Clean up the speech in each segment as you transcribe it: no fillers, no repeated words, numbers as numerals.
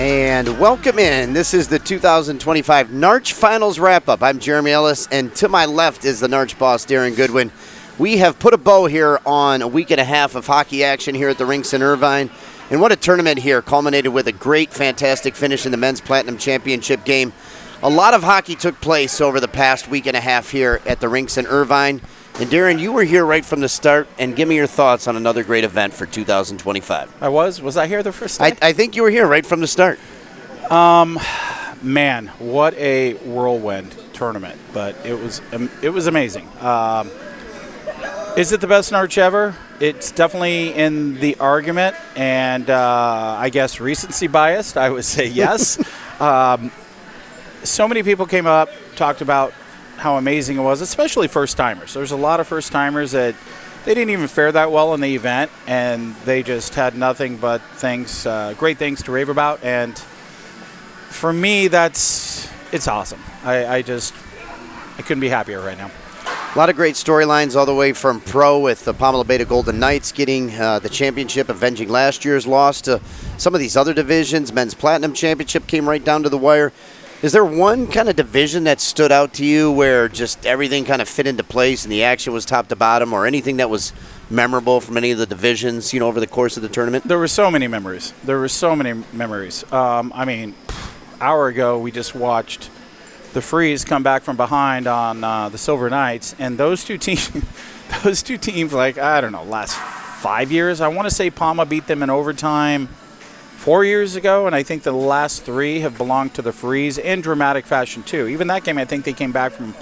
And welcome in. This is the 2025 NARCh Finals wrap-up. I'm Jeremy Ellis, and to my left is the NARCh boss, Daryn Goodwin. We have put a bow here on a week and a half of hockey action here at the rinks in Irvine. And what a tournament here, culminated with a great, fantastic finish in the Men's Platinum Championship game. A lot of hockey took place over the past week and a half here at the rinks in Irvine. And Daryn, you were here right from the start, and give me your thoughts on another great event for 2025. I was? Was I here the first day? I think you were here right from the start. Man, what a whirlwind tournament! But it was amazing. Is it the best NARCh ever? It's definitely in the argument, and I guess recency biased, I would say yes. So many people came up, talked about how amazing it was, especially first-timers. There's a lot of first-timers that they didn't even fare that well in the event, and they just had nothing but things, great things to rave about. And for me, it's awesome. I couldn't be happier right now. A lot of great storylines all the way from pro with the Pomelo Beta Golden Knights getting the championship, avenging last year's loss to some of these other divisions. Men's Platinum Championship came right down to the wire. Is there one kind of division that stood out to you where just everything kind of fit into place and the action was top to bottom, or anything that was memorable from any of the divisions, over the course of the tournament? There were so many memories. I mean, hour ago we just watched the Freeze come back from behind on the Silver Knights, and those two teams, like, I don't know, last 5 years, I want to say Palma beat them in overtime 4 years ago, and I think the last three have belonged to the Freeze in dramatic fashion too. Even that game, I think they came back from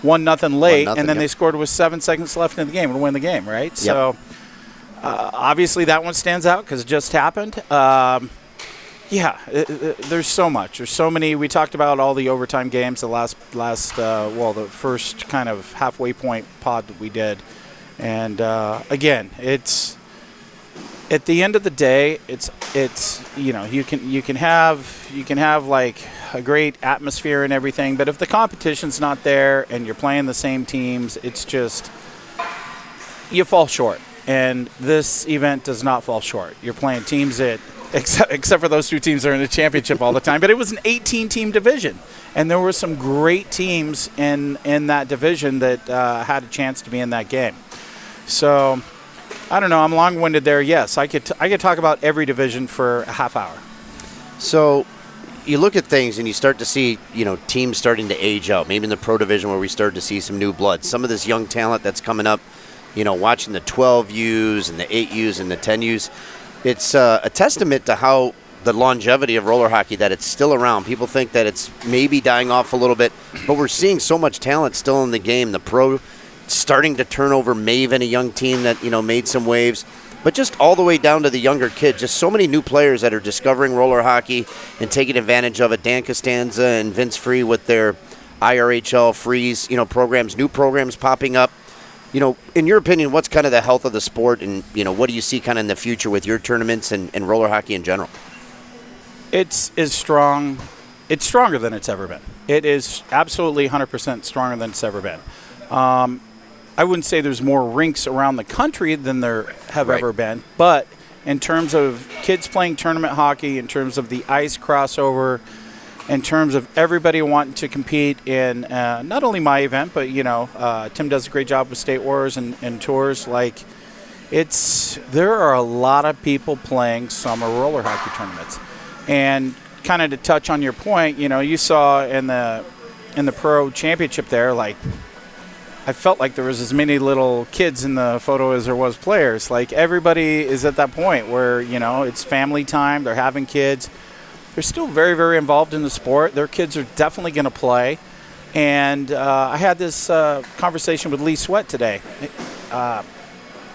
1-0 late, and then they scored with 7 seconds left in the game to win the game, right? Yep. So obviously that one stands out because it just happened. There's so much. There's so many. We talked about all the overtime games, the first kind of halfway point pod that we did. And again, it's at the end of the day, it's you can have like a great atmosphere and everything, but if the competition's not there and you're playing the same teams, it's just you fall short. And this event does not fall short. You're playing teams that, except for those two teams that are in the championship all the time, but it was an 18-team division, and there were some great teams in that division that had a chance to be in that game. So I don't know. I'm long-winded there. Yes, I could talk about every division for a half hour. So you look at things and you start to see, teams starting to age out. Maybe in the pro division where we started to see some new blood. Some of this young talent that's coming up, watching the 12Us and the 8Us and the 10Us. It's a testament to how the longevity of roller hockey, that it's still around. People think that it's maybe dying off a little bit, but we're seeing so much talent still in the game. The pro starting to turn over Mavin, a young team that, made some waves, but just all the way down to the younger kids. Just so many new players that are discovering roller hockey and taking advantage of it. Dan Costanza and Vince Free with their IRHL Freeze, programs, new programs popping up. In your opinion, what's kind of the health of the sport, and, what do you see kind of in the future with your tournaments and roller hockey in general? It's strong. It's stronger than it's ever been. It is absolutely 100% stronger than it's ever been. I wouldn't say there's more rinks around the country than there have ever been, but in terms of kids playing tournament hockey, in terms of the ice crossover, in terms of everybody wanting to compete in not only my event, but, Tim does a great job with State Wars and tours. Like, there are a lot of people playing summer roller hockey tournaments. And kind of to touch on your point, you saw in the pro championship there, like, I felt like there was as many little kids in the photo as there was players. Like, everybody is at that point where, it's family time, they're having kids. They're still very, very involved in the sport. Their kids are definitely going to play. And I had this conversation with Lee Sweat today.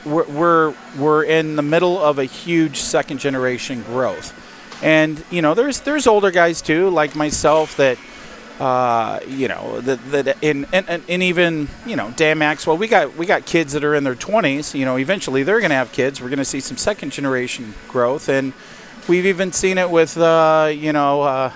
We're in the middle of a huge second-generation growth. And, there's older guys, too, like myself, that and even Dan Maxwell, we got kids that are in their 20s. Eventually they're going to have kids. We're going to see some second generation growth, and we've even seen it with Mr.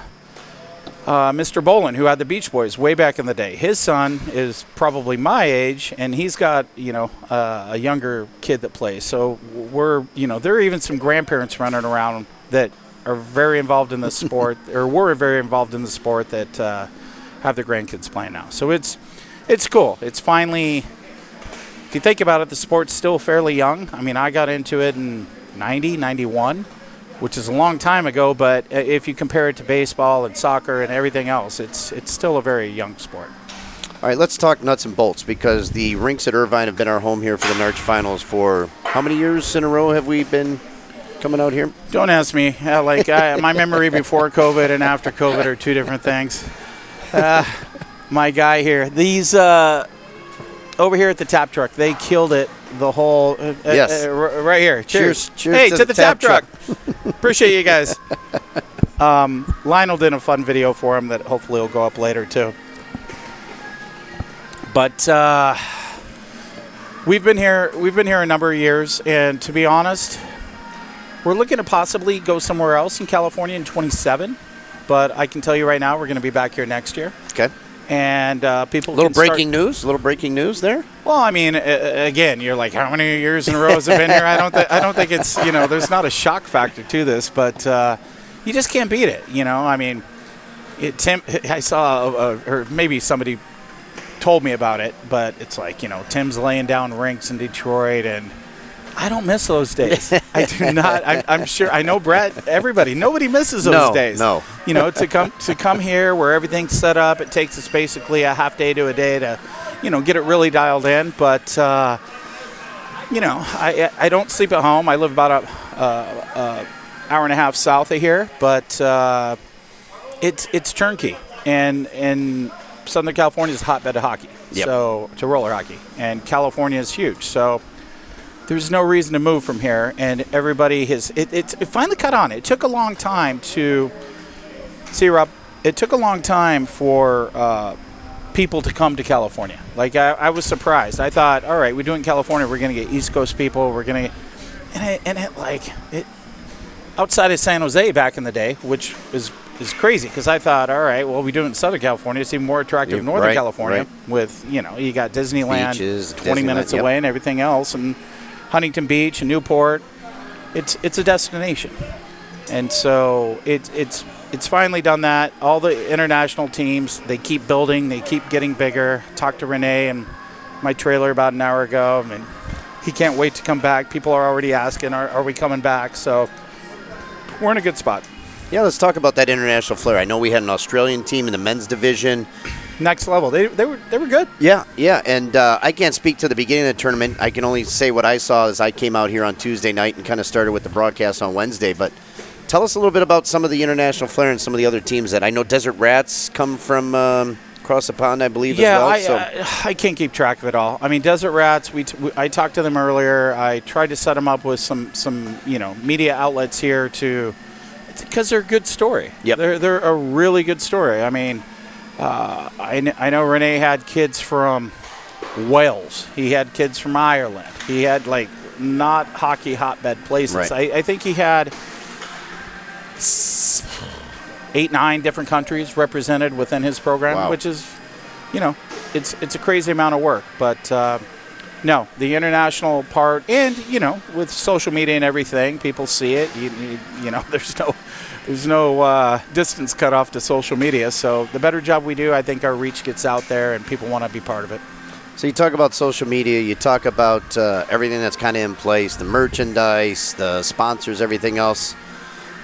Bolin, who had the Beach Boys way back in the day. His son is probably my age, and he's got a younger kid that plays. So there are even some grandparents running around that are very involved in the sport, or were very involved in the sport, that have their grandkids playing now. So it's cool. It's finally, if you think about it, the sport's still fairly young. I mean, I got into it in 90, 91, which is a long time ago, but if you compare it to baseball and soccer and everything else, it's still a very young sport. All right, let's talk nuts and bolts, because the rinks at Irvine have been our home here for the NARCh Finals for how many years in a row have we been coming out here? Don't ask me. My memory before COVID and after COVID are two different things. My guy here, these over here at the tap truck, they killed it the whole yes. Right here. Cheers. Cheers to the tap truck. Appreciate you guys. Lionel did a fun video for him that hopefully will go up later too. But we've been here a number of years, and to be honest, we're looking to possibly go somewhere else in California in 27. But I can tell you right now, we're going to be back here next year. Okay. And people. A little breaking news there. Well, I mean, again, you're like, how many years in a row has it been here? I don't think it's, there's not a shock factor to this, but you just can't beat it. I mean, Tim. I saw, or maybe somebody told me about it, but it's like, Tim's laying down rinks in Detroit, and I don't miss those days. I do not. I'm sure. I know Brett. Everybody. Nobody misses those days. No. To come here where everything's set up, it takes us basically a half day to a day to, get it really dialed in. But I don't sleep at home. I live about a hour and a half south of here, but it's turnkey, and Southern California is a hotbed of hockey. Yep. So to roller hockey, and California is huge. So there's no reason to move from here, and everybody has. It finally caught on. It took a long time to see, Rob. It took a long time for people to come to California. Like I was surprised. I thought, all right, we're doing California. We're going to get East Coast people. We're going to, outside of San Jose back in the day, which is crazy, because I thought, all right, well, we do it in Southern California. It's even more attractive in Northern California, with, you got Disneyland beaches, 20 minutes away and everything else, and Huntington Beach and Newport. It's a destination. And so it's finally done that. All the international teams, they keep building, they keep getting bigger. Talked to Renee and my trailer about an hour ago. I mean, he can't wait to come back. People are already asking, are we coming back? So we're in a good spot. Yeah, let's talk about that international flair. I know we had an Australian team in the men's division. Next level. They were good. Yeah, and I can't speak to the beginning of the tournament. I can only say what I saw as I came out here on Tuesday night and kind of started with the broadcast on Wednesday. But tell us a little bit about some of the international flair and some of the other teams that I know. Desert Rats come from across the pond, I believe, as well. Yeah, I can't keep track of it all. I mean, Desert Rats, I talked to them earlier. I tried to set them up with some media outlets here because they're a good story. Yep. They're a really good story. I mean, I know Renee had kids from Wales. He had kids from Ireland. He had, not hockey hotbed places. Right. I think he had 8, 9 different countries represented within his program, wow. Which is, it's a crazy amount of work. But, no, the international part, and, with social media and everything, people see it. There's no distance cut off to social media. So the better job we do, I think our reach gets out there and people want to be part of it. So you talk about social media, you talk about everything that's kind of in place, the merchandise, the sponsors, everything else.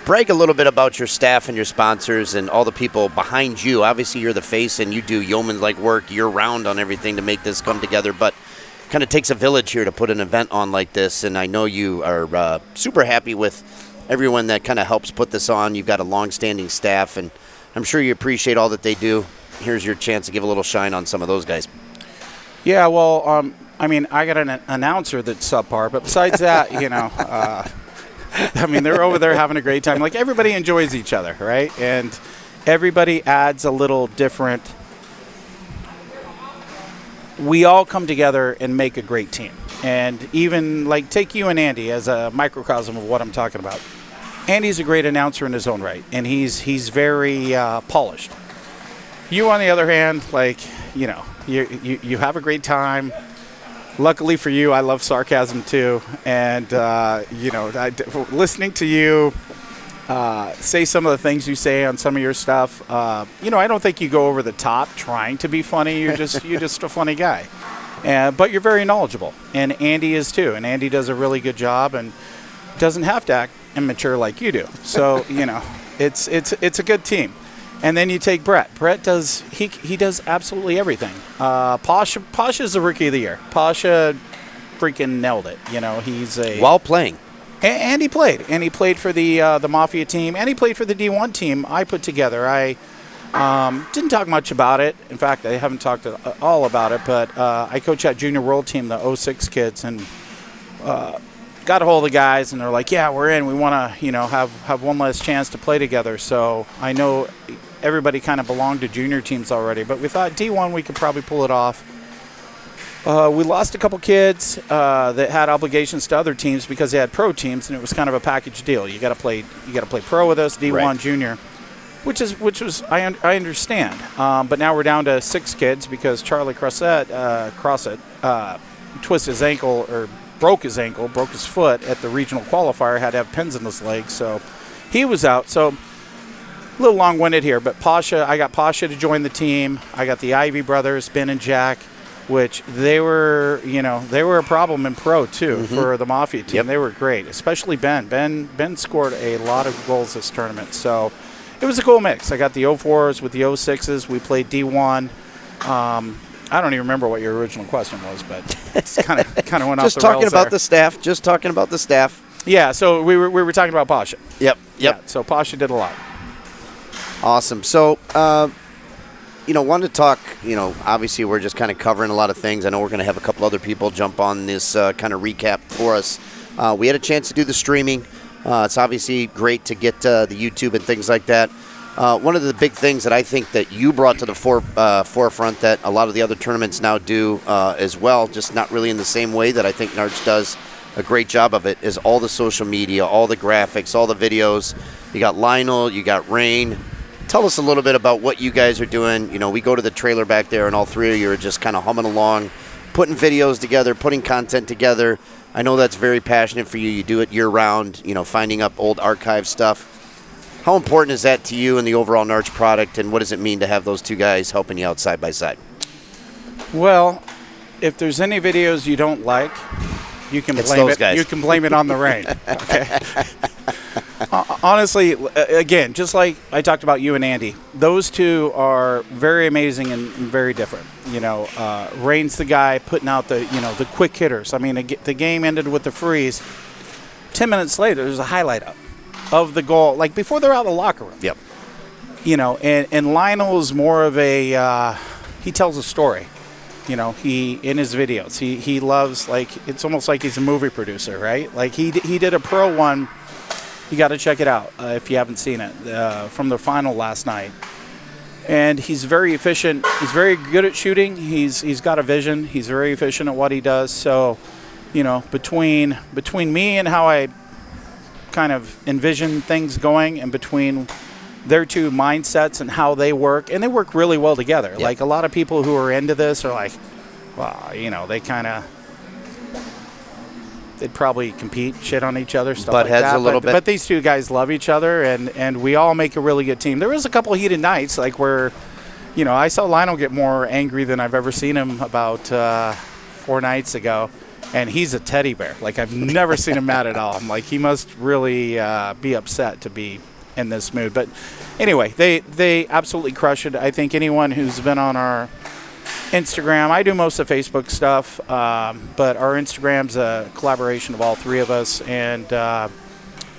Brag a little bit about your staff and your sponsors and all the people behind you. Obviously, you're the face and you do yeoman-like work year-round on everything to make this come together, but kind of takes a village here to put an event on like this, and I know you are super happy with everyone that kind of helps put this on. You've got a long-standing staff, and I'm sure you appreciate all that they do. Here's your chance to give a little shine on some of those guys. Yeah, well, I mean, I got an announcer that's subpar, but besides that, I mean, they're over there having a great time. Like, everybody enjoys each other, right? And everybody adds a little different. We all come together and make a great team. And even, take you and Andy as a microcosm of what I'm talking about. Andy's a great announcer in his own right, and he's very polished. You, on the other hand, you have a great time. Luckily for you, I love sarcasm too, and listening to you, say some of the things you say on some of your stuff. You know, I don't think you go over the top trying to be funny. You're just a funny guy. But you're very knowledgeable, and Andy is too. And Andy does a really good job and doesn't have to act immature like you do. So, you know, it's a good team. And then you take Brett. Brett does he does absolutely everything. Pasha's the rookie of the year. Pasha freaking nailed it. You know, he's while playing. And he played. And he played for the Mafia team, and he played for the D1 team I put together. I didn't talk much about it. In fact, I haven't talked at all about it, but I coach that junior world team, the 06 kids, and got a hold of the guys, and they're like, yeah, we're in. We want to, you know, have one last chance to play together. So I know everybody kind of belonged to junior teams already, but we thought D1 we could probably pull it off. We lost a couple kids that had obligations to other teams because they had pro teams, and it was kind of a package deal. You got to play pro with us, D1, right. Junior, which was I understand. But now we're down to 6 kids because Charlie Crossett twisted his ankle or broke his foot at the regional qualifier. Had to have pins in his leg, so he was out. So a little long-winded here, but I got Pasha to join the team. I got the Ivy brothers, Ben and Jack, which they were a problem in pro too for the Mafia team. Yep. They were great, especially Ben. Ben scored a lot of goals this tournament, so it was a cool mix. I got the 04s with the 06s. We played D1. I don't even remember what your original question was, but it's kind of went off the rails there. Just talking about the staff. Yeah, so we were talking about Pasha. Yep. Yeah, so Pasha did a lot. Awesome. So, wanted to talk, obviously we're just kind of covering a lot of things. I know we're going to have a couple other people jump on this kind of recap for us. We had a chance to do the streaming. It's obviously great to get the YouTube and things like that. One of the big things that I think that you brought to the forefront that a lot of the other tournaments now do as well, just not really in the same way that I think NARCh does a great job of it, is all the social media, all the graphics, all the videos. You got Lionel, you got Rain. Tell us a little bit about what you guys are doing. We go to the trailer back there, and all three of you are just kind of humming along, putting videos together, putting content together. I know that's very passionate for you. You do it year-round, finding up old archive stuff. How important is that to you and the overall NARCh product, and what does it mean to have those two guys helping you out side by side? Well, if there's any videos you don't like, you can blame it. You can blame it on the rain. Okay. Honestly, again, just like I talked about you and Andy, those two are very amazing and very different. Rain's the guy putting out the quick hitters. I mean, the game ended with the freeze. 10 minutes later, there's a highlight up of the goal, like before they're out of the locker room. Yep. And Lionel is more of a he tells a story. He in his videos, he loves, like, it's almost like he's a movie producer, right? Like he did a pro one. You got to check it out if you haven't seen it, from the final last night. And he's very efficient. He's very good at shooting. He's got a vision. He's very efficient at what he does. So, between me and how I kind of envision things going, and between their two mindsets and how they work, and they work really well together. Yep. Like, a lot of people who are into this are like, well, they'd probably compete, shit on each other, stuff like that. But these two guys love each other, and we all make a really good team. There was a couple heated nights, like where, I saw Lionel get more angry than I've ever seen him about 4 nights ago. And he's a teddy bear. Like, I've never seen him mad at all. I'm like, he must really be upset to be in this mood. But anyway, they absolutely crush it. I think anyone who's been on our Instagram, I do most of Facebook stuff, but our Instagram's a collaboration of all three of us. And, a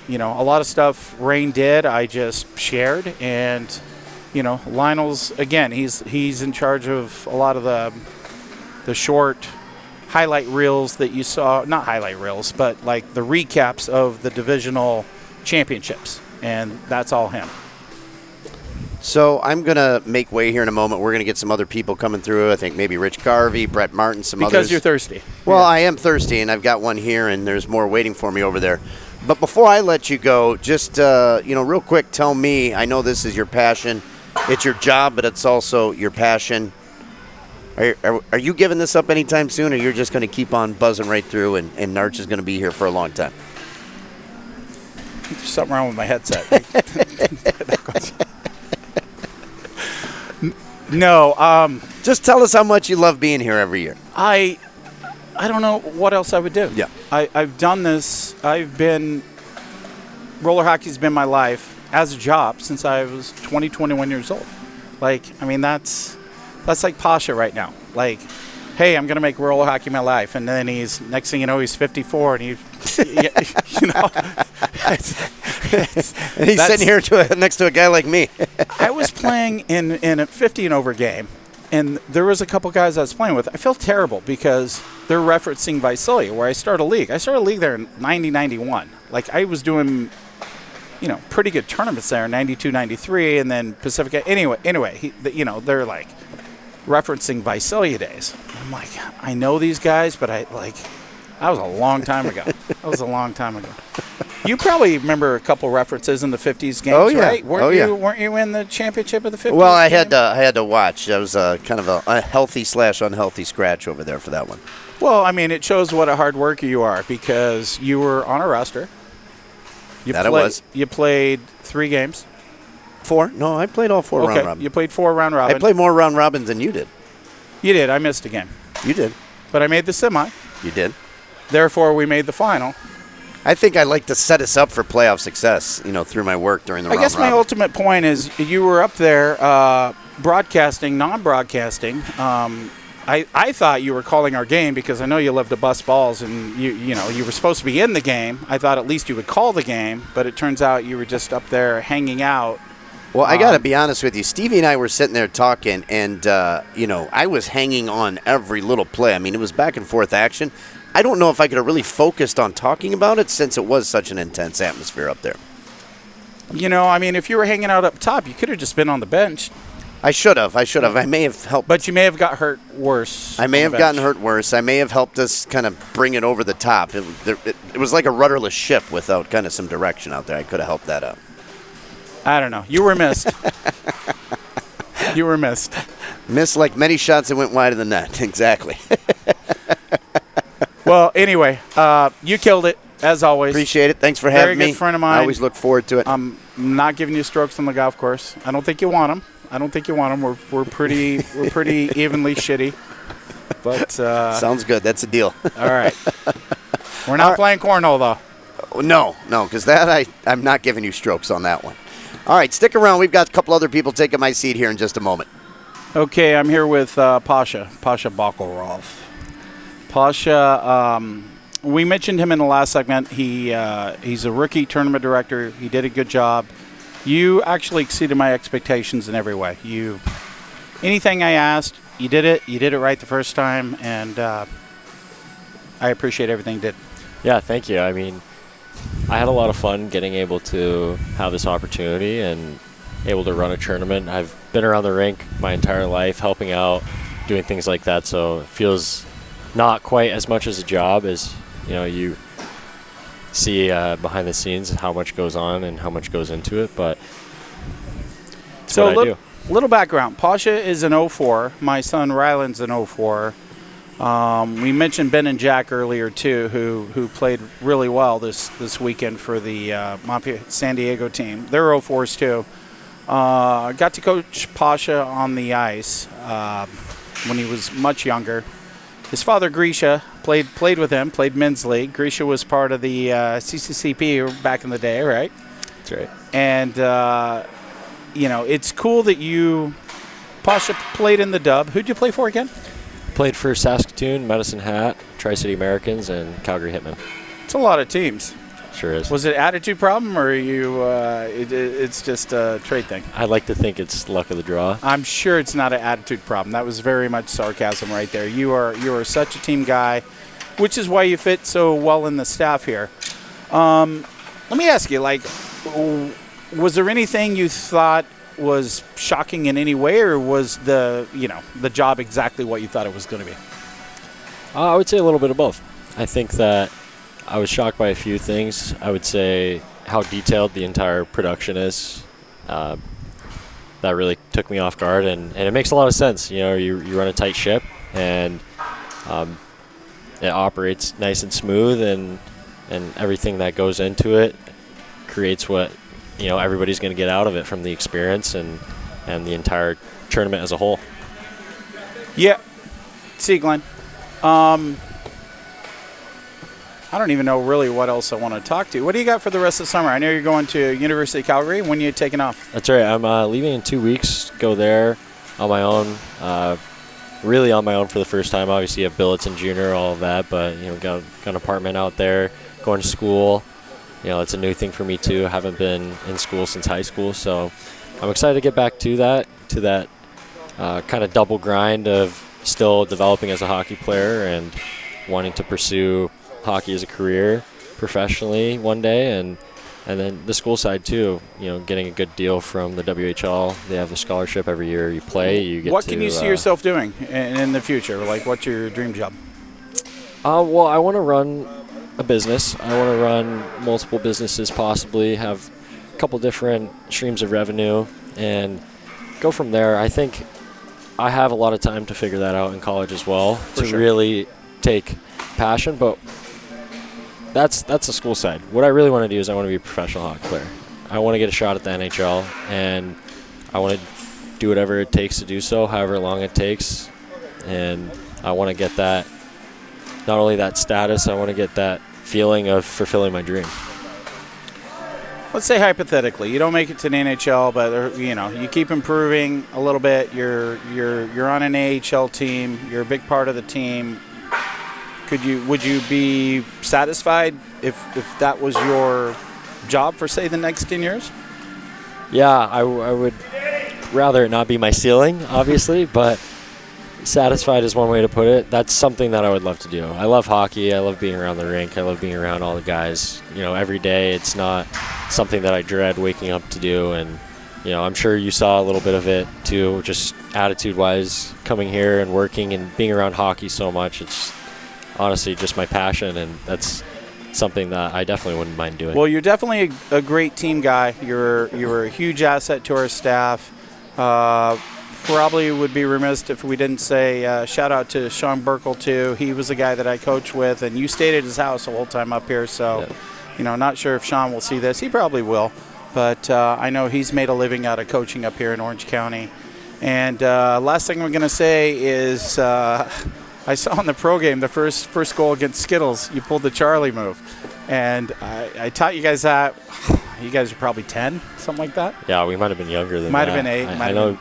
lot of stuff Rain did, I just shared. And, Lionel's, again, he's in charge of a lot of the short highlight reels that you saw, not highlight reels, but like the recaps of the divisional championships, and that's all him. So I'm going to make way here in a moment. We're going to get some other people coming through. I think maybe Rich Garvey, Brett Martin, some others. Because you're thirsty. Well, yeah. I am thirsty, and I've got one here, and there's more waiting for me over there. But before I let you go, just, real quick, tell me, I know this is your passion. It's your job, but it's also your passion. Are you giving this up anytime soon, or you're just going to keep on buzzing right through, and NARCh is going to be here for a long time? There's something wrong with my headset. No, Just tell us how much you love being here every year. I don't know what else I would do. Yeah. I've done this. Roller hockey's been my life as a job since I was 20, 21 years old. Like, I mean, that's like Pasha right now. Like, hey, I'm going to make roller hockey my life. And then next thing you know, he's 54 and and he's sitting here next to a guy like me. I was playing in a 50 and over game, and there was a couple guys I was playing with. I felt terrible because they're referencing Visalia, where I started a league. I started a league there in 90, 91. Like, I was doing, pretty good tournaments there, 92, 93, and then Pacific. Anyway, they're like referencing Visalia days. I'm like, I know these guys, but that was a long time ago. You probably remember a couple references in the 50s games, right? Weren't you in the championship of the 50s? Well, I had to watch. I was kind of a healthy/unhealthy scratch over there for that one. Well, I mean, it shows what a hard worker you are because you were on a roster. I was. You played 3 games. 4? No, I played all 4 round robins. You played 4 round robins. I played more round robins than you did. You did. I missed a game. You did. But I made the semi. You did. Therefore, we made the final. I think I like to set us up for playoff success, through my work during the round robin. I guess my ultimate point is you were up there broadcasting, non-broadcasting. I thought you were calling our game because I know you love to bust balls and you were supposed to be in the game. I thought at least you would call the game, but it turns out you were just up there hanging out. Well, I got to be honest with you. Stevie and I were sitting there talking, and, I was hanging on every little play. I mean, it was back and forth action. I don't know if I could have really focused on talking about it since it was such an intense atmosphere up there. I mean, if you were hanging out up top, you could have just been on the bench. I should have. I may have helped. But you may have got hurt worse. I may have gotten hurt worse. I may have helped us kind of bring it over the top. It was like a rudderless ship without kind of some direction out there. I could have helped that out. I don't know. You were missed. You were missed. Missed like many shots that went wide of the net. Exactly. Well, anyway, you killed it, as always. Appreciate it. Thanks for having me. Very good friend of mine. I always look forward to it. I'm not giving you strokes on the golf course. I don't think you want them. We're pretty evenly shitty. But sounds good. That's a deal. All right. We're not playing cornhole, though. No, because I'm not giving you strokes on that one. All right, stick around. We've got a couple other people taking my seat here in just a moment. Okay, I'm here with Pasha Bocharov. Pasha, we mentioned him in the last segment. He's a rookie tournament director. He did a good job. You actually exceeded my expectations in every way. Anything I asked, you did it. You did it right the first time, and I appreciate everything you did. Yeah, thank you. I mean, I had a lot of fun getting able to have this opportunity and able to run a tournament. I've been around the rink my entire life, helping out, doing things like that, so it feels not quite as much as a job as, you see behind the scenes how much goes on and how much goes into it, but it's what I do. Little background. Pasha is an 04. My son Ryland's an 04. We mentioned Ben and Jack earlier too, who played really well this weekend for the Mavin San Diego team. They're 04s too. Got to coach Pasha on the ice when he was much younger. His father Grisha played with him, played men's league. Grisha was part of the CCCP back in the day, right? That's right. And it's cool that Pasha played in the dub. Who'd you play for again? Played for Saskatoon, Medicine Hat, Tri-City Americans, and Calgary Hitmen. It's a lot of teams. Sure is. Was it an attitude problem, or it's just a trade thing? I like to think it's luck of the draw. I'm sure it's not an attitude problem. That was very much sarcasm right there. You are such a team guy, which is why you fit so well in the staff here. Let me ask you, was there anything you thought was shocking in any way, or was the job exactly what you thought it was going to be? I would say a little bit of both. I think that I was shocked by a few things. I would say how detailed the entire production is. That really took me off guard, and it makes a lot of sense. You run a tight ship, and it operates nice and smooth, and everything that goes into it creates what everybody's going to get out of it from the experience and the entire tournament as a whole. Yeah. See, Glenn. I don't even know really what else I want to talk to. What do you got for the rest of the summer? I know you're going to University of Calgary. When are you taking off? That's right. I'm leaving in 2 weeks. Go there on my own. Really on my own for the first time. Obviously, you have billets and junior, all of that, but got an apartment out there, going to school. It's a new thing for me too. I haven't been in school since high school, so I'm excited to get back to that kind of double grind of still developing as a hockey player and wanting to pursue hockey as a career professionally one day, and then the school side too. Getting a good deal from the WHL. They have the scholarship every year you play. You get. What can you see yourself doing in the future? Like, what's your dream job? Well, I want to run a business. I want to run multiple businesses, possibly have a couple different streams of revenue, and go from there. I think I have a lot of time to figure that out in college as well, really take passion, but that's the school side. What I really want to do is I want to be a professional hockey player. I want to get a shot at the NHL, and I want to do whatever it takes to do so, however long it takes, and I want to get that, not only that status, I want to get that feeling of fulfilling my dream. Let's say hypothetically, you don't make it to the NHL, but you keep improving a little bit. You're on an AHL team. You're a big part of the team. Would you be satisfied if that was your job for, say, the next 10 years? Yeah, I would rather it not be my ceiling, obviously, but satisfied is one way to put it. That's something that I would love to do. I love hockey. I love being around the rink. I love being around all the guys. Every day. It's not something that I dread waking up to do. And, I'm sure you saw a little bit of it too, just attitude-wise, coming here and working and being around hockey so much. It's honestly just my passion, and that's something that I definitely wouldn't mind doing. Well, you're definitely a great team guy. You're a huge asset to our staff. Probably would be remiss if we didn't say shout out to Sean Burkle too. He was the guy that I coached with, and you stayed at his house the whole time up here. So, not sure if Sean will see this. He probably will, but I know he's made a living out of coaching up here in Orange County. And last thing I'm going to say is I saw in the pro game the first goal against Skittles. You pulled the Charlie move, and I taught you guys that. You guys are probably 10, something like that? Yeah, we might have been younger than that. Might have been 8. I know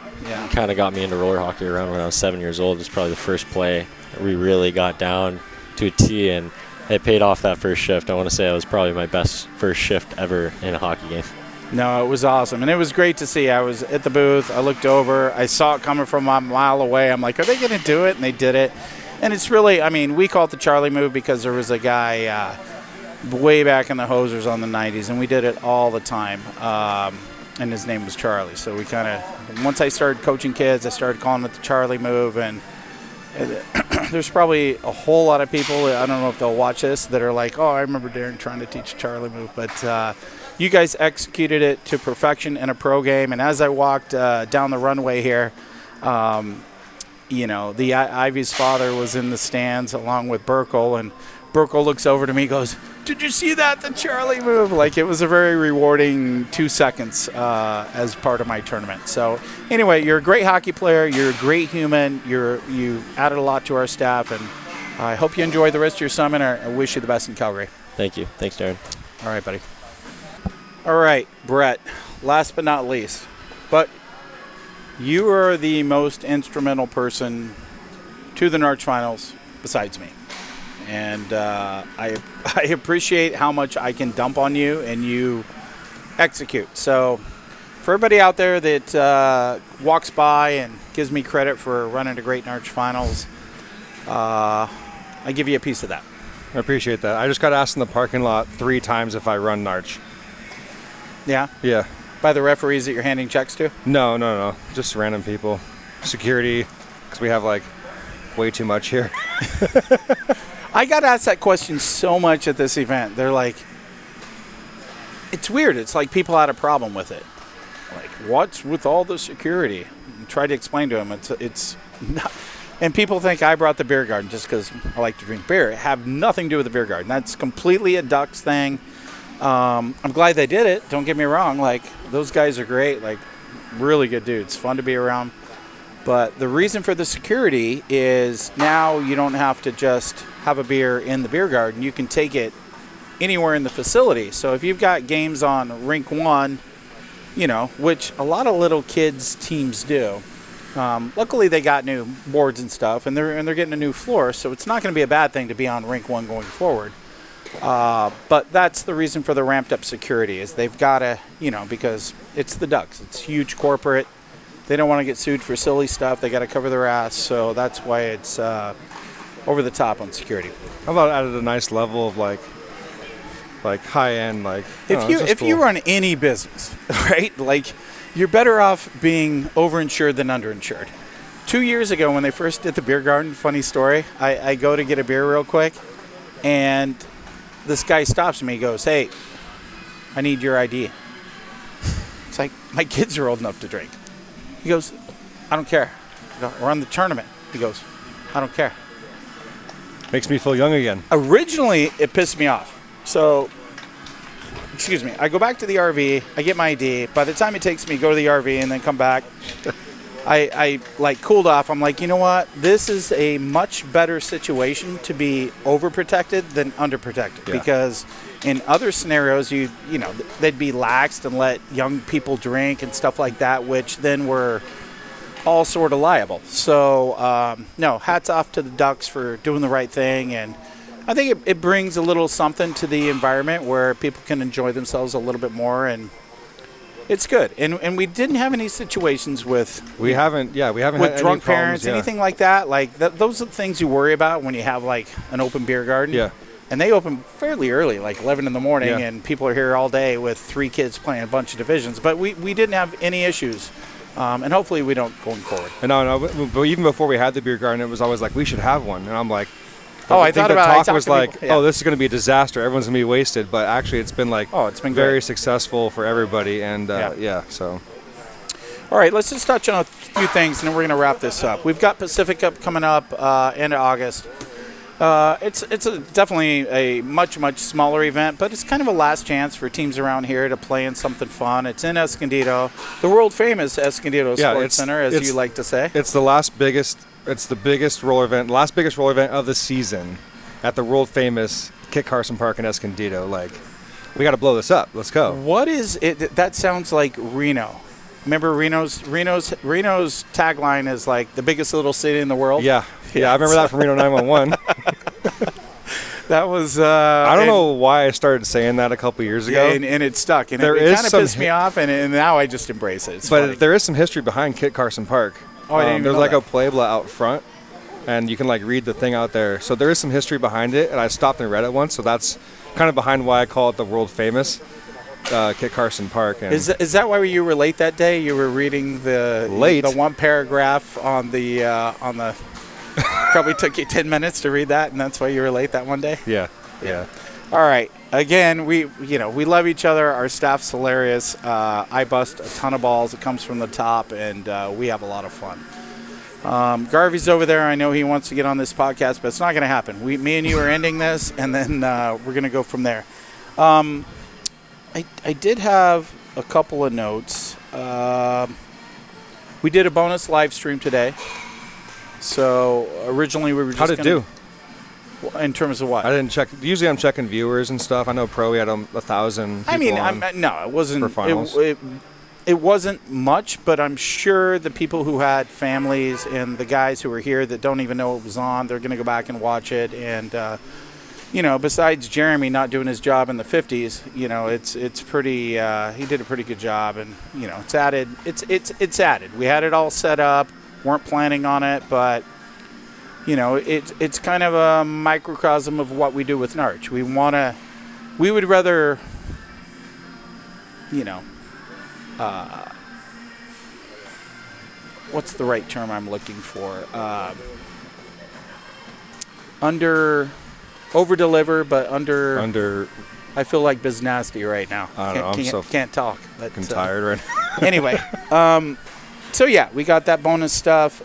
kind of got me into roller hockey around when I was 7 years old. It was probably the first play that we really got down to a T, and it paid off that first shift. I want to say it was probably my best first shift ever in a hockey game. No, it was awesome, and it was great to see. I was at the booth. I looked over. I saw it coming from a mile away. I'm like, are they going to do it? And they did it. And it's really, we call it the Charlie move because there was a guy way back in the hosers on the 90s, and we did it all the time, and his name was Charlie. So we kind of, once I started coaching kids, I started calling it the Charlie move, and there's probably a whole lot of people, I don't know if they'll watch this, that are like, oh, I remember Daryn trying to teach Charlie move, but you guys executed it to perfection in a pro game. And as I walked down the runway here, the Ivy's father was in the stands along with Burkle, and Burkle looks over to me, goes, did you see that, the Charlie move? Like, it was a very rewarding 2 seconds as part of my tournament. So anyway, you're a great hockey player. You're a great human. You added a lot to our staff, and I hope you enjoy the rest of your summer, and I wish you the best in Calgary. Thank you. Thanks, Daryn. All right, buddy. All right, Brett, last but not least, but you are the most instrumental person to the NARCh Finals besides me. And I appreciate how much I can dump on you and you execute. So for everybody out there that walks by and gives me credit for running a great NARCh Finals, I give you a piece of that. I appreciate that. I just got asked in the parking lot 3 times if I run NARCh. Yeah? Yeah. By the referees that you're handing checks to? No. Just random people. Security, because we have, way too much here. I got asked that question so much at this event. They're like, it's weird. It's like people had a problem with it. Like, what's with all the security? And try to explain to them. It's not. And people think I brought the beer garden just because I like to drink beer. It have nothing to do with the beer garden. That's completely a Ducks thing. I'm glad they did it. Don't get me wrong. Like, those guys are great. Like, really good dudes. Fun to be around. But the reason for the security is now you don't have to just have a beer in the beer garden. You can take it anywhere in the facility. So if you've got games on Rink 1, you know, which a lot of little kids teams do. Luckily, they got new boards and stuff, and they're getting a new floor, so it's not going to be a bad thing to be on Rink 1 going forward. But that's the reason for the ramped up security is they've got to, you know, because it's the Ducks. It's huge corporate. They don't want to get sued for silly stuff. They got to cover their ass, so that's why it's over the top on security. How about added a nice level of like high end, like if you run any business, right? Like, you're better off being overinsured than underinsured. 2 years ago, when they first did the beer garden, funny story, I go to get a beer real quick, and this guy stops me. He goes, "Hey, I need your ID." It's like, my kids are old enough to drink. He goes, "I don't care. I go, we're on the tournament." He goes, "I don't care." Makes me feel young again. Originally, it pissed me off. So, excuse me, I go back to the RV, I get my ID. By the time it takes me to go to the RV and then come back, I like cooled off. I'm like, you know what? This is a much better situation to be overprotected than underprotected. Yeah. Because in other scenarios, you know, they'd be laxed and let young people drink and stuff like that, which then were all sort of liable. So, no, hats off to the Ducks for doing the right thing. And I think it brings a little something to the environment where people can enjoy themselves a little bit more, and it's good. And we didn't have any situations with we haven't had drunk any parents, problems, anything like that. Like those are the things you worry about when you have like an open beer garden. Yeah. And they open fairly early, like 11 in the morning, Yeah. and people are here all day with 3 kids playing a bunch of divisions. But we didn't have any issues, and hopefully we don't going forward. And no, but even before we had the beer garden, it was always like we should have one, and I'm like. I thought about it. The I talk talked was to like, people, yeah. oh, this is going to be a disaster. Everyone's going to be wasted. But actually, it's been like, it's been very great. successful for everybody. And so. All right, let's just touch on a few things, and then we're going to wrap this up. We've got Pacific Cup coming up end of August. It's definitely a much smaller event, but it's kind of a last chance for teams around here to play in something fun. It's in Escondido, the world famous Escondido Sports Center, as you like to say. It's the biggest roller event, last biggest roller event of the season, at the world famous Kit Carson Park in Escondido. Like, we got to blow this up. Let's go. What is it? That sounds like Reno. Remember Reno's tagline is like the biggest little city in the world. Yeah, I remember that from Reno 911. That was. I don't know why I started saying that a couple years ago. Yeah, and it stuck, and There it is kind of some pissed me off, and now I just embrace it. It's But funny. there is some history behind Kit Carson Park. Oh, I didn't even there's know like that. a Puebla out front, and you can like read the thing out there. So there is some history behind it, and I stopped and read it once. So that's kind of behind why I call it the world famous Kit Carson Park. And Is that why you were late that day? You were reading the one paragraph on the probably took you 10 minutes to read that, and that's why you were late that one day. Yeah. All right. Again, we love each other. Our staff's hilarious. I bust a ton of balls. It comes from the top, and we have a lot of fun. Garvey's over there. I know he wants to get on this podcast, but it's not going to happen. Me and you are ending this, and then we're going to go from there. I did have a couple of notes. We did a bonus live stream today. So originally we were just How did it do? In terms of what? I didn't check. Usually I'm checking viewers and stuff. I know Pro, we had 1,000 people no, it wasn't. for finals. It wasn't much, but I'm sure the people who had families and the guys who were here that don't even know it was on, they're going to go back and watch it. And besides Jeremy not doing his job in the 50s, it's pretty. He did a pretty good job, and it's added. It's added. We had it all set up. Weren't planning on it, but it's kind of a microcosm of what we do with NARCh. We would rather, what's the right term I'm looking for? Over-deliver, but under. I feel like Biz Nasty right now. I don't know. Can't talk. But, I'm tired right now. Anyway, so yeah, we got that bonus stuff.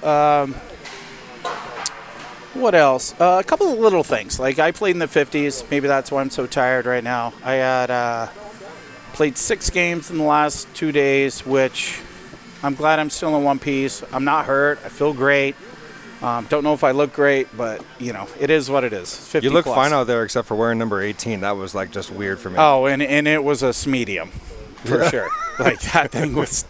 What else? A couple of little things. Like I played in the 50s. Maybe that's why I'm so tired right now. I had played 6 games in the last 2 days, which I'm glad I'm still in one piece. I'm not hurt. I feel great. Don't know if I look great, but, you know, it is what it is. 50 You look plus. fine out there except for wearing number 18. That was, like, just weird for me. Oh, and it was a medium for sure. Like, that thing was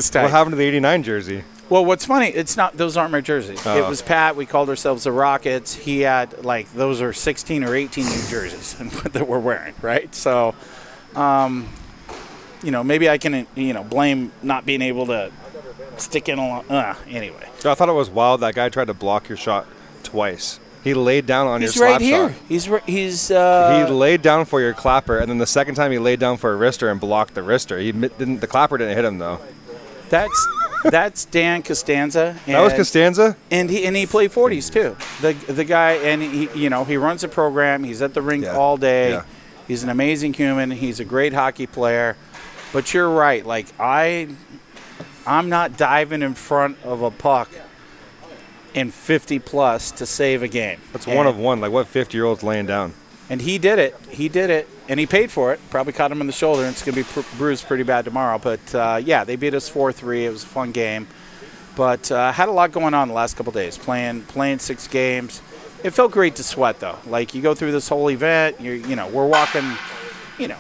tight. What happened to the 89 jersey? Well, what's funny, it's not, those aren't my jerseys. Oh. It was Pat. We called ourselves the Rockets. He had, like, those are 16 or 18 new jerseys that we're wearing, right? So, you know, maybe I can, you know, blame not being able to stick in a anyway. I thought it was wild that guy tried to block your shot twice. He laid down on your He's slap right here. shot. He's He laid down for your clapper, and then the second time he laid down for a wrister and blocked the wrister. The clapper didn't hit him, though. That's Dan Costanza. That was Costanza? And he played 40s too. The guy, and he runs a program. He's at the rink all day. Yeah. He's an amazing human. He's a great hockey player. But you're right. Like I'm not diving in front of a puck in 50 plus to save a game. That's one of one. Like, what 50-year-old's laying down? And he did it. And he paid for it. Probably caught him in the shoulder, and it's going to be bruised pretty bad tomorrow. But, yeah, they beat us 4-3. It was a fun game. But had a lot going on the last couple days, playing 6 games. It felt great to sweat, though. Like, you go through this whole event, we're walking,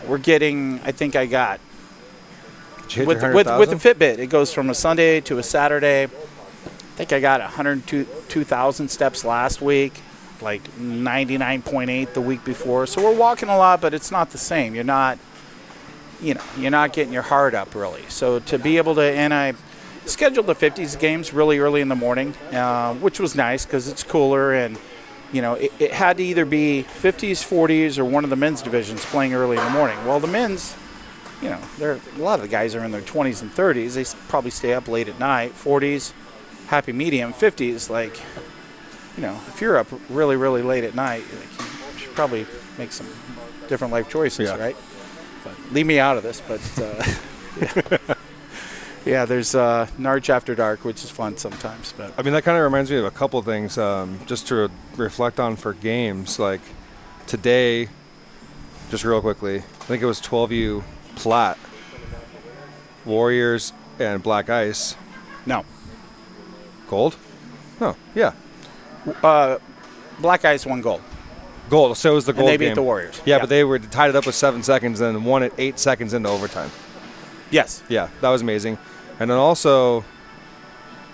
we're getting, I think I got, with the Fitbit, it goes from a Sunday to a Saturday. I think I got 102,000 steps last week, like 99.8 the week before. So we're walking a lot, but it's not the same. You're not getting your heart up really. So to be able to, and I scheduled the 50s games really early in the morning, which was nice because it's cooler, and it had to either be 50s, 40s, or one of the men's divisions playing early in the morning. Well, the men's, a lot of the guys are in their 20s and 30s. They probably stay up late at night. 40s, happy medium. 50s, like, if you're up really, really late at night, you should probably make some different life choices, right? But leave me out of this, but yeah, there's NARCh After Dark, which is fun sometimes. But I mean, that kind of reminds me of a couple things just to reflect on for games. Like today, just real quickly, I think it was 12U Plat, Warriors, and Black Ice. No. Gold? No, yeah. Black Ice won gold. Gold, so it was the gold and they game. beat the Warriors. Yeah, but they were tied it up with 7 seconds and won it 8 seconds into overtime. Yes. Yeah, that was amazing. And then also,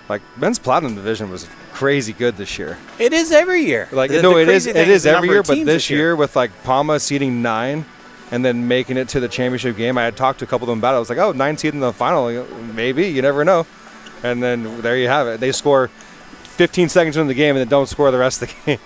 like, men's platinum division was crazy good this year. It is every year. Like, it is every year, but this year with, like, Palma seeding 9 and then making it to the championship game, I had talked to a couple of them about it. I was like, oh, 9 seed in the final, maybe, you never know. And then there you have it. They score 15 seconds into the game and then don't score the rest of the game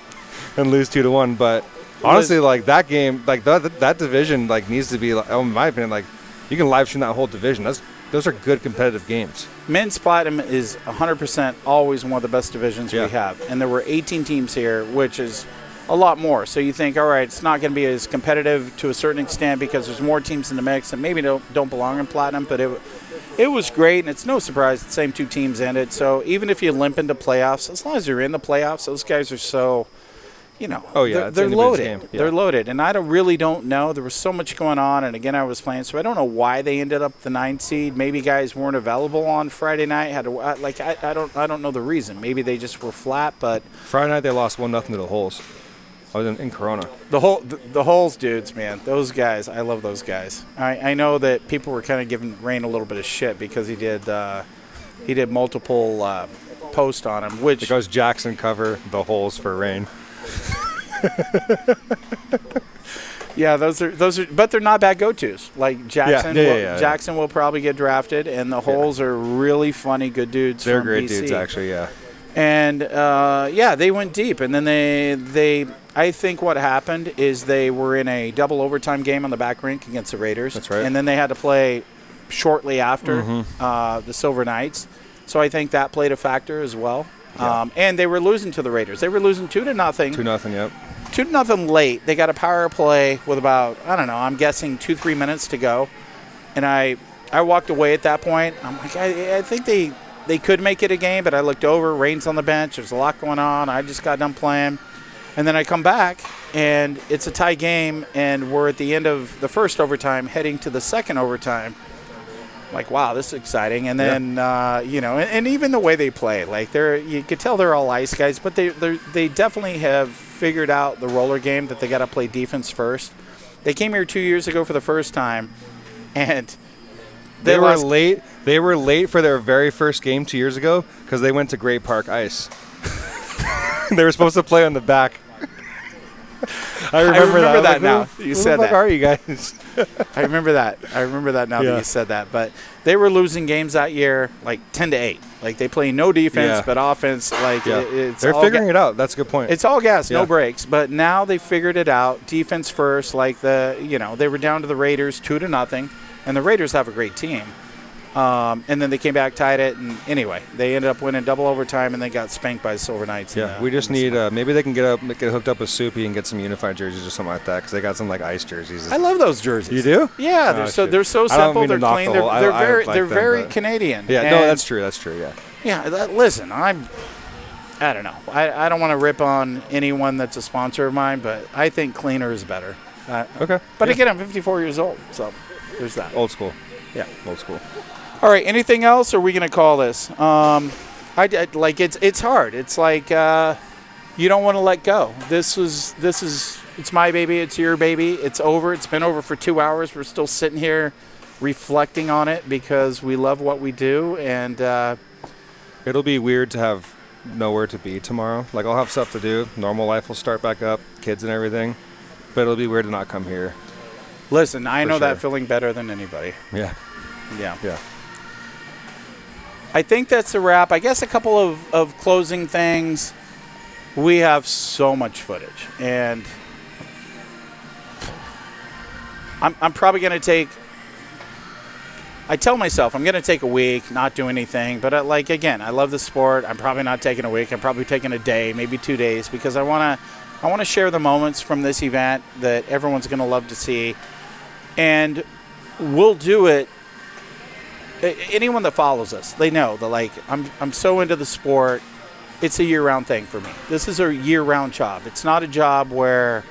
and lose 2-1. But honestly, like, that game, like, that division, like, needs to be, like, in my opinion, like, you can live stream that whole division. Those are good competitive games. Men's Platinum is 100% always one of the best divisions we have. And there were 18 teams here, which is a lot more. So you think, all right, it's not going to be as competitive to a certain extent because there's more teams in the mix and maybe don't belong in Platinum. But it was great, and it's no surprise the same 2 teams ended. So even if you limp into playoffs, as long as you're in the playoffs, those guys are so, they're loaded. Yeah. They're loaded. And I really don't know. There was so much going on, and again, I was playing, so I don't know why they ended up the 9th seed. Maybe guys weren't available on Friday night. I don't know the reason. Maybe they just were flat. But Friday night they lost 1-0 to the Holes. I was in Corona. The Holes dudes, man, those guys, I love those guys. I know that people were kind of giving Rain a little bit of shit because he did multiple posts on him, which because Jackson cover the Holes for Rain. Yeah, those are, but they're not bad go-tos. Like Jackson, Jackson will probably get drafted, and the Holes are really funny, good dudes. They're from great BC. dudes, actually. Yeah. And they went deep, and then they I think what happened is they were in a double overtime game on the back rink against the Raiders. That's right. And then they had to play shortly after the Silver Knights. So I think that played a factor as well. Yeah. And they were losing to the Raiders. They were losing 2-0. 2-0, yep. 2-0 late. They got a power play with about, I'm guessing 2-3 minutes to go. And I walked away at that point. I'm like, I think they they could make it a game, but I looked over, Rain's on the bench, there's a lot going on. I just got done playing. And then I come back, and it's a tie game, and we're at the end of the first overtime, heading to the second overtime. Like, wow, this is exciting. And then, and even the way they play, like you could tell they're all ice guys, but they definitely have figured out the roller game that they got to play defense first. They came here 2 years ago for the first time, and they were late. They were late for their very first game 2 years ago because they went to Great Park Ice. They were supposed to play on the back. I remember that now. You said that. Who the fuck are you guys? I remember that. Now that you said that. But they were losing games that year like 10-8. Like they play no defense but offense. Like they're figuring it out. That's a good point. It's all gas, no breaks. But now they figured it out. Defense first. Like they were down to the Raiders 2-0, and the Raiders have a great team. And then they came back, tied it, and anyway, they ended up winning double overtime, and they got spanked by the Silver Knights. Yeah, we just need maybe they can get hooked up with Soupy and get some unified jerseys or something like that because they got some like ice jerseys. I love those jerseys. You do? Yeah, they're so simple. They're clean. They're very Canadian. Yeah, no, that's true. That's true. Yeah. Yeah. Listen, I don't know. I don't want to rip on anyone that's a sponsor of mine, but I think cleaner is better. Okay. But again, I'm 54 years old, so there's that. Old school. Yeah. Old school. All right. Anything else? Or are we going to call this? It's hard. It's like you don't want to let go. It's my baby. It's your baby. It's over. It's been over for 2 hours. We're still sitting here reflecting on it because we love what we do, and it'll be weird to have nowhere to be tomorrow. Like I'll have stuff to do. Normal life will start back up, kids and everything. But it'll be weird to not come here. Listen, I know that feeling better than anybody. Yeah. I think that's a wrap. I guess a couple of closing things. We have so much footage, and I'm probably going to take. I tell myself I'm going to take a week, not do anything. But again, I love the sport. I'm probably not taking a week. I'm probably taking a day, maybe 2 days, because I want to share the moments from this event that everyone's going to love to see, and we'll do it. Anyone that follows us, they know that I'm so into the sport. It's a year-round thing for me. This is a year-round job. It's not a job where,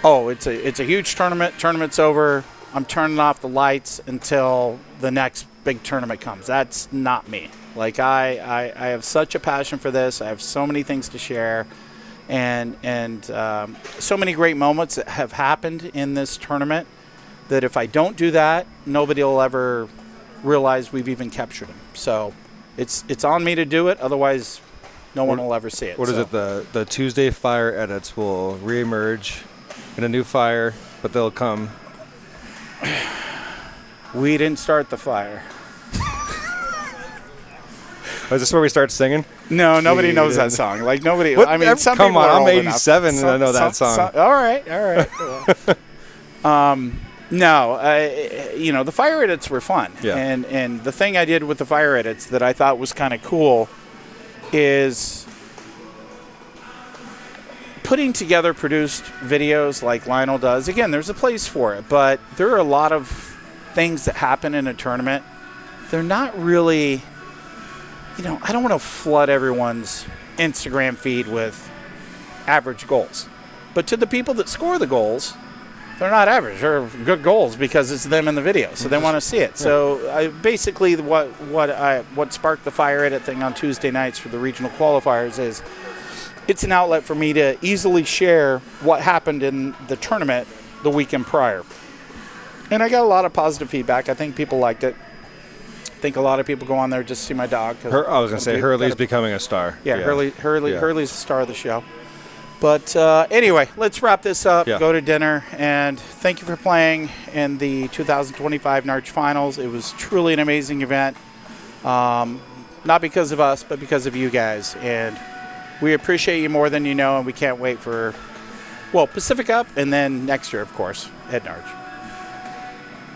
it's a huge tournament. Tournament's over. I'm turning off the lights until the next big tournament comes. That's not me. Like I have such a passion for this. I have so many things to share, and so many great moments that have happened in this tournament that if I don't do that, nobody will ever realize we've even captured them. So it's on me to do it. Otherwise, no one will ever see it. What is it? The Tuesday Fire edits will reemerge in a new fire, but they'll come. We didn't start the fire. Is this where we start singing? No, nobody knows that song. Like nobody. What? I mean, some come people on, are I'm old 87 and I know that song. All right. No, the fire edits were fun. Yeah. And the thing I did with the fire edits that I thought was kind of cool is putting together produced videos like Lionel does. Again, there's a place for it, but there are a lot of things that happen in a tournament. They're not really, I don't want to flood everyone's Instagram feed with average goals. But to the people that score the goals, they're not average. They're good goals because it's them in the video, so they want to see it. So basically what sparked the fire edit thing on Tuesday nights for the regional qualifiers is it's an outlet for me to easily share what happened in the tournament the weekend prior. And I got a lot of positive feedback. I think people liked it. I think a lot of people go on there just to see my dog. I was going to say, Hurley's becoming a star. Yeah. Hurley's the star of the show. But anyway, let's wrap this up, go to dinner, and thank you for playing in the 2025 NARCh Finals. It was truly an amazing event, not because of us, but because of you guys. And we appreciate you more than you know, and we can't wait for, Pacific Cup, and then next year, of course, at NARCh.